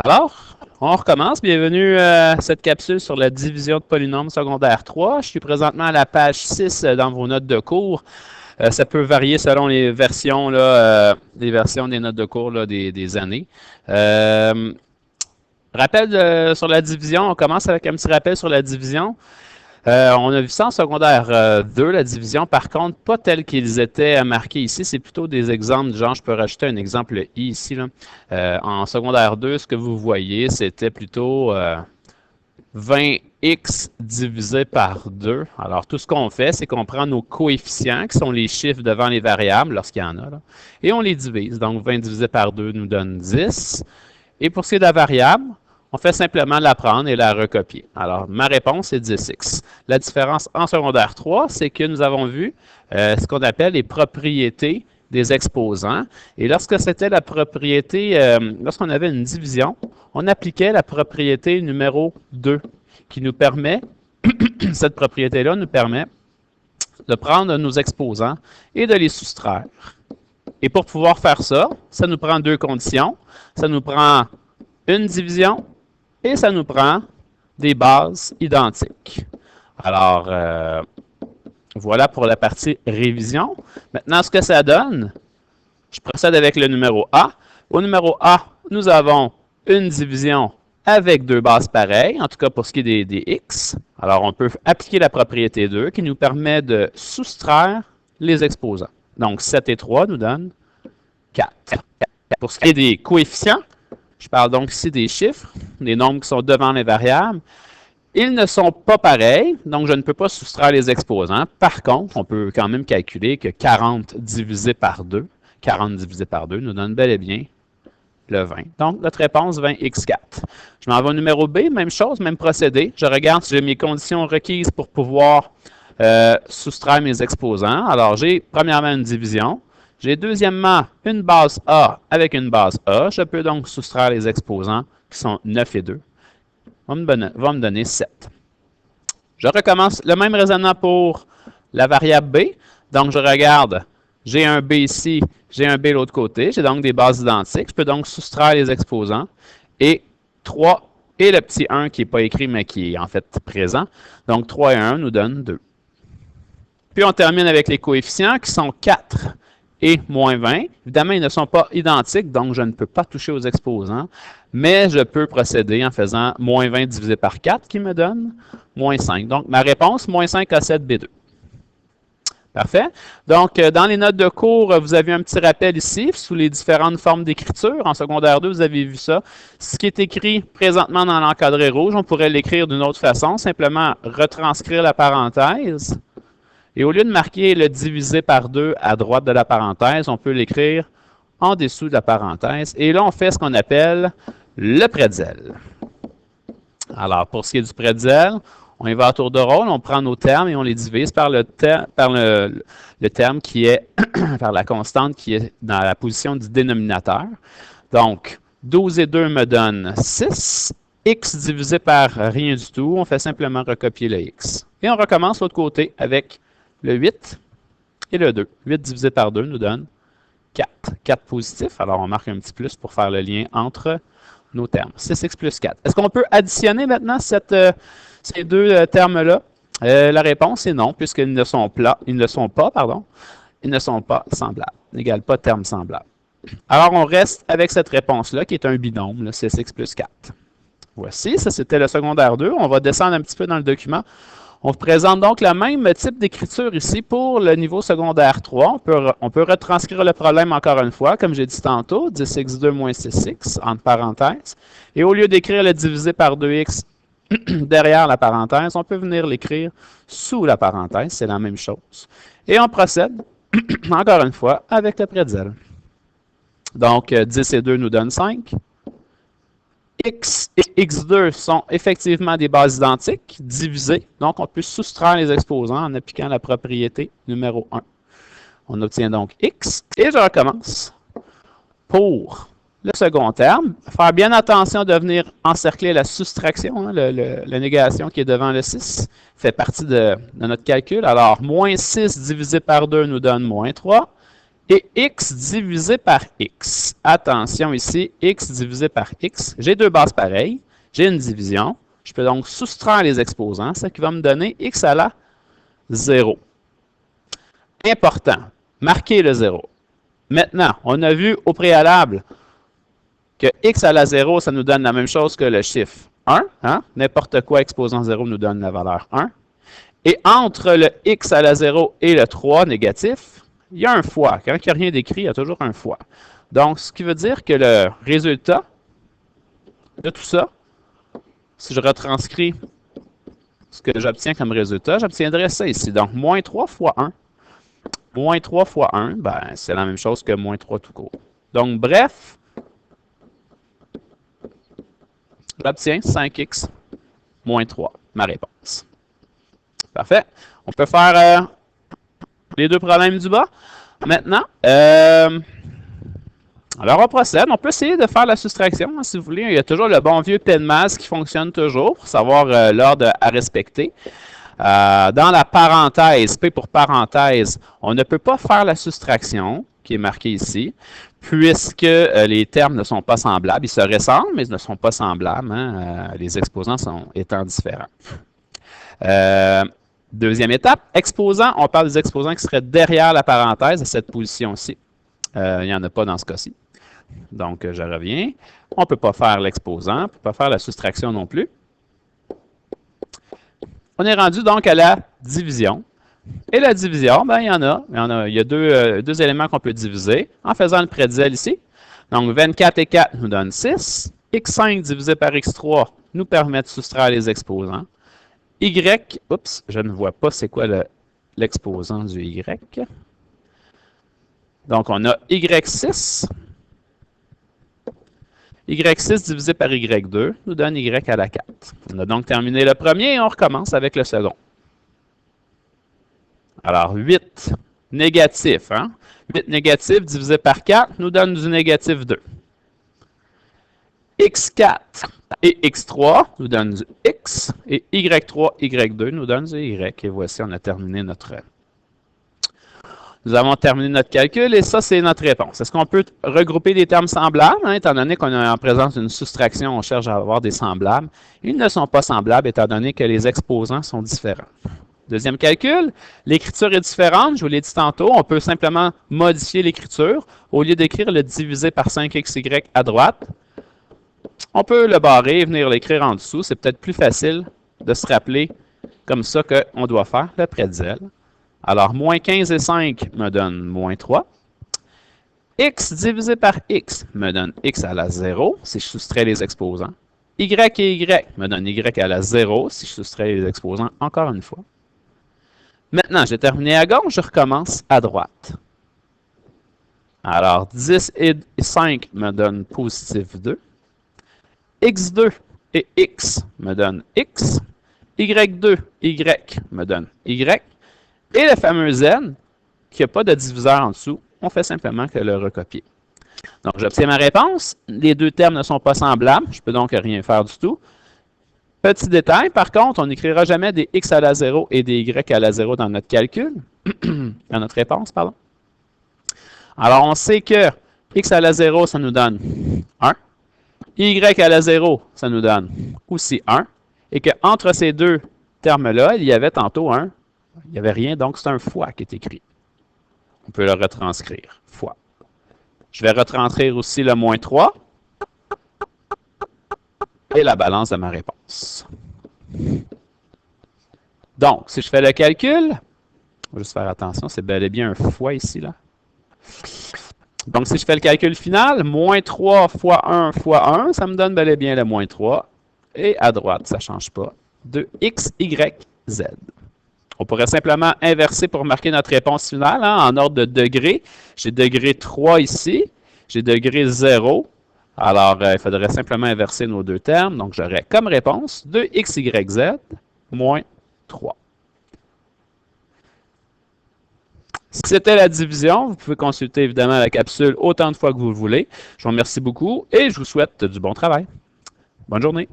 Alors, on recommence. Bienvenue à cette capsule sur la division de polynômes secondaire 3. Je suis présentement à la page 6 dans vos notes de cours. Ça peut varier selon les versions, les versions des notes de cours des années. Rappel sur la division. On commence avec un petit rappel sur la division. On a vu ça en secondaire 2, la division. Par contre, pas tel qu'ils étaient marqués ici. C'est plutôt des exemples, genre je peux rajouter un exemple I ici. En secondaire 2, ce que vous voyez, c'était plutôt 20x divisé par 2. Alors, tout ce qu'on fait, c'est qu'on prend nos coefficients, qui sont les chiffres devant les variables, lorsqu'il y en a, et on les divise. Donc, 20 divisé par 2 nous donne 10. Et pour ce qui est de la variable, on fait simplement la prendre et la recopier. Alors, ma réponse est 10x. La différence en secondaire 3, c'est que nous avons vu ce qu'on appelle les propriétés des exposants. Et lorsque c'était la propriété, lorsqu'on avait une division, on appliquait la propriété numéro 2, qui nous permet, cette propriété-là nous permet de prendre nos exposants et de les soustraire. Et pour pouvoir faire ça, ça nous prend deux conditions. Ça nous prend une division et ça nous prend des bases identiques. Alors, voilà pour la partie révision. Maintenant, ce que ça donne, je procède avec le numéro A. Au numéro A, nous avons une division avec deux bases pareilles, en tout cas pour ce qui est des x. Alors, on peut appliquer la propriété 2 qui nous permet de soustraire les exposants. Donc, 7 et 3 nous donnent 4. Pour ce qui est des coefficients, je parle donc ici des chiffres, des nombres qui sont devant les variables. Ils ne sont pas pareils, donc je ne peux pas soustraire les exposants. Par contre, on peut quand même calculer que 40 divisé par 2, 40 divisé par 2 nous donne bel et bien le 20. Donc, notre réponse, 20x4. Je m'en vais au numéro B, même chose, même procédé. Je regarde si j'ai mes conditions requises pour pouvoir soustraire mes exposants. Alors, j'ai premièrement une division. J'ai deuxièmement une base A avec une base A. Je peux donc soustraire les exposants qui sont 9 et 2. Va me donner 7. Je recommence le même raisonnement pour la variable B. Donc, je regarde, j'ai un B ici, j'ai un B de l'autre côté. J'ai donc des bases identiques. Je peux donc soustraire les exposants. Et 3 et le petit 1 qui n'est pas écrit, mais qui est en fait présent. Donc, 3 et 1 nous donnent 2. Puis, on termine avec les coefficients qui sont 4 et moins 20. Évidemment, ils ne sont pas identiques, donc je ne peux pas toucher aux exposants, mais je peux procéder en faisant moins 20 divisé par 4 qui me donne moins 5. Donc, ma réponse, moins 5 A7B2. Parfait. Donc, dans les notes de cours, vous avez un petit rappel ici sous les différentes formes d'écriture. En secondaire 2, vous avez vu ça. Ce qui est écrit présentement dans l'encadré rouge, on pourrait l'écrire d'une autre façon, simplement retranscrire la parenthèse. Et au lieu de marquer le divisé par 2 à droite de la parenthèse, on peut l'écrire en dessous de la parenthèse. Et là, on fait ce qu'on appelle le pretzel. Alors, pour ce qui est du pretzel, on y va à tour de rôle, on prend nos termes et on les divise par le terme qui est, par la constante qui est dans la position du dénominateur. Donc, 12 et 2 me donnent 6. X divisé par rien du tout, on fait simplement recopier le X. Et on recommence de l'autre côté avec le 8 et le 2. 8 divisé par 2 nous donne 4. 4 positif. Alors, on marque un petit plus pour faire le lien entre nos termes. 6x plus 4. Est-ce qu'on peut additionner maintenant ces deux termes-là? La réponse est non, puisqu'ils ne sont pas semblables. N'égale pas terme semblable. Alors, on reste avec cette réponse-là, qui est un binôme, là, 6x plus 4. Voici, ça c'était le secondaire 2. On va descendre un petit peu dans le document. On vous présente donc le même type d'écriture ici pour le niveau secondaire 3. On peut retranscrire le problème encore une fois, comme j'ai dit tantôt, 10x2 moins 6x, entre parenthèses. Et au lieu d'écrire le divisé par 2x derrière la parenthèse, on peut venir l'écrire sous la parenthèse, c'est la même chose. Et on procède, encore une fois, avec le pretzel. Donc, 10 et 2 nous donnent 5. X et X2 sont effectivement des bases identiques, divisées. Donc, on peut soustraire les exposants en appliquant la propriété numéro 1. On obtient donc X. Et je recommence. Pour le second terme, faire bien attention de venir encercler la soustraction, la négation qui est devant le 6, fait partie de notre calcul. Alors, moins 6 divisé par 2 nous donne moins 3. et x divisé par x. Attention ici, x divisé par x. J'ai deux bases pareilles, j'ai une division. Je peux donc soustraire les exposants, ce qui va me donner x à la 0. Important, marquez le 0. Maintenant, on a vu au préalable que x à la 0, ça nous donne la même chose que le chiffre 1. Hein? N'importe quoi exposant 0 nous donne la valeur 1. Et entre le x à la 0 et le 3 négatif, il y a un fois. Quand il n'y a rien d'écrit, il y a toujours un fois. Donc, ce qui veut dire que le résultat de tout ça, si je retranscris ce que j'obtiens comme résultat, j'obtiendrai ça ici. Donc, moins 3 fois 1. Moins 3 fois 1, ben, c'est la même chose que moins 3 tout court. Donc, bref, j'obtiens 5x moins 3, ma réponse. Parfait. On peut faire les deux problèmes du bas. Maintenant, alors on procède. On peut essayer de faire la soustraction, hein, si vous voulez. Il y a toujours le bon vieux PENMAS qui fonctionne toujours pour savoir l'ordre à respecter. Dans la parenthèse, P pour parenthèse, on ne peut pas faire la soustraction, qui est marquée ici, puisque les termes ne sont pas semblables. Ils se ressemblent, mais ils ne sont pas semblables. Hein, les exposants étant différents. Deuxième étape, exposants. On parle des exposants qui seraient derrière la parenthèse à cette position-ci. Il n'y en a pas dans ce cas-ci. Donc, je reviens. On ne peut pas faire l'exposant, on ne peut pas faire la soustraction non plus. On est rendu donc à la division. Et la division, ben, il y a deux éléments qu'on peut diviser en faisant le pretzel ici. Donc, 24 et 4 nous donnent 6. x5 divisé par x3 nous permet de soustraire les exposants. Y, oups, je ne vois pas c'est quoi l'exposant du Y. Donc, on a Y6. Y6 divisé par Y2 nous donne Y à la 4. On a donc terminé le premier et on recommence avec le second. Alors, 8 négatif. Hein? 8 négatif divisé par 4 nous donne du négatif 2. X4 et X3 nous donnent du X. Et Y3, Y2 nous donnent du Y. Et voici, on a terminé Nous avons terminé notre calcul et ça, c'est notre réponse. Est-ce qu'on peut regrouper des termes semblables? Hein, étant donné qu'on est en présence d'une soustraction, on cherche à avoir des semblables. Ils ne sont pas semblables étant donné que les exposants sont différents. Deuxième calcul, l'écriture est différente. Je vous l'ai dit tantôt, on peut simplement modifier l'écriture. Au lieu d'écrire le divisé par 5xy à droite, on peut le barrer et venir l'écrire en dessous. C'est peut-être plus facile de se rappeler comme ça qu'on doit faire le pretzel. Alors, moins 15 et 5 me donne moins 3. X divisé par X me donne X à la 0 si je soustrais les exposants. Y et Y me donne Y à la 0 si je soustrais les exposants encore une fois. Maintenant, j'ai terminé à gauche, je recommence à droite. Alors, 10 et 5 me donnent positif 2. X2 et X me donnent X. Y2, Y me donne Y. Et le fameux Z, qui n'a pas de diviseur en dessous, on fait simplement que le recopier. Donc, j'obtiens ma réponse. Les deux termes ne sont pas semblables. Je ne peux donc rien faire du tout. Petit détail, par contre, on n'écrira jamais des x à la 0 et des y à la 0 dans notre calcul, dans notre réponse, pardon. Alors, on sait que x à la 0, ça nous donne 1. Y à la 0, ça nous donne aussi 1. Et qu'entre ces deux termes-là, il y avait tantôt un, il n'y avait rien, donc c'est un fois qui est écrit. On peut le retranscrire, fois. Je vais retranscrire aussi le moins 3 et la balance de ma réponse. Donc, si je fais le calcul, je vais juste faire attention, c'est bel et bien un fois ici, là. Donc, si je fais le calcul final, moins 3 fois 1 fois 1, ça me donne bel et bien le moins 3. Et à droite, ça ne change pas, 2x, y, z. On pourrait simplement inverser pour marquer notre réponse finale hein, en ordre de degré. J'ai degré 3 ici, j'ai degré 0. Alors, il faudrait simplement inverser nos deux termes. Donc, j'aurais comme réponse 2x, y, z moins 3. Si c'était la division, vous pouvez consulter évidemment la capsule autant de fois que vous le voulez. Je vous remercie beaucoup et je vous souhaite du bon travail. Bonne journée.